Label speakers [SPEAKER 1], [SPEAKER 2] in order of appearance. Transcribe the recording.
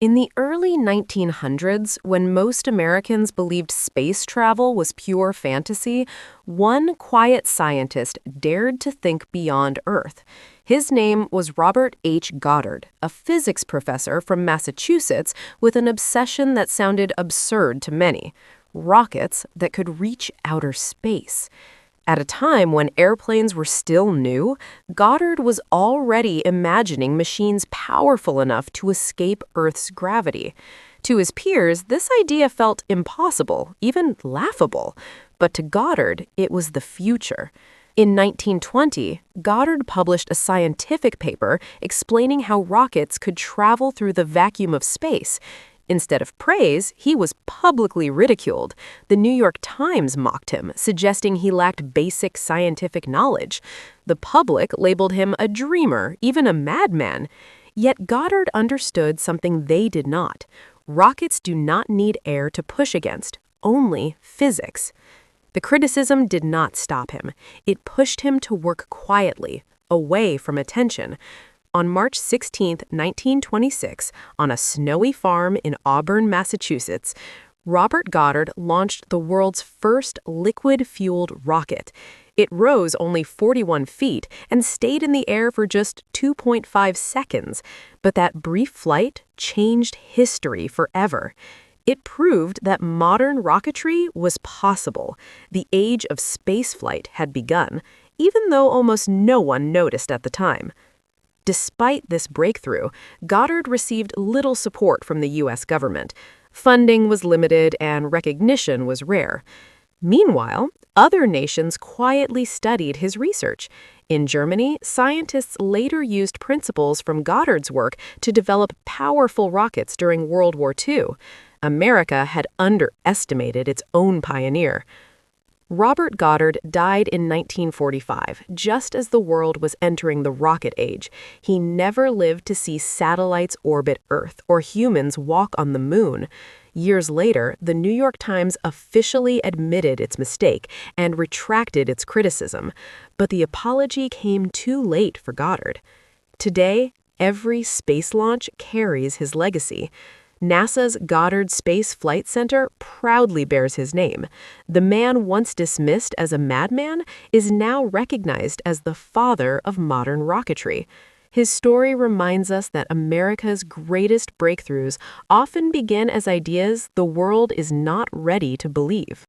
[SPEAKER 1] In the early 1900s, when most Americans believed space travel was pure fantasy, one quiet scientist dared to think beyond Earth. His name was Robert Goddard, a physics professor from Massachusetts with an obsession that sounded absurd to many: rockets that could reach outer space. At a time when airplanes were still new, Goddard was already imagining machines powerful enough to escape Earth's gravity. To his peers, this idea felt impossible, even laughable. But to Goddard, it was the future. In 1920, Goddard published a scientific paper explaining how rockets could travel through the vacuum of space. Instead of praise, he was publicly ridiculed. The New York Times mocked him, suggesting he lacked basic scientific knowledge. The public labeled him a dreamer, even a madman. Yet Goddard understood something they did not. Rockets do not need air to push against, only physics. The criticism did not stop him. It pushed him to work quietly, away from attention. On March 16, 1926, on a snowy farm in Auburn, Massachusetts, Robert Goddard launched the world's first liquid-fueled rocket. It rose only 41 feet and stayed in the air for just 2.5 seconds. But that brief flight changed history forever. It proved that modern rocketry was possible. The age of spaceflight had begun, even though almost no one noticed at the time. Despite this breakthrough, Goddard received little support from the U.S. government. Funding was limited and recognition was rare. Meanwhile, other nations quietly studied his research. In Germany, scientists later used principles from Goddard's work to develop powerful rockets during World War II. America had underestimated its own pioneer. Robert Goddard died in 1945, just as the world was entering the rocket age. He never lived to see satellites orbit Earth or humans walk on the moon. Years later, the New York Times officially admitted its mistake and retracted its criticism. But the apology came too late for Goddard. Today, every space launch carries his legacy. NASA's Goddard Space Flight Center proudly bears his name. The man once dismissed as a madman is now recognized as the father of modern rocketry. His story reminds us that America's greatest breakthroughs often begin as ideas the world is not ready to believe.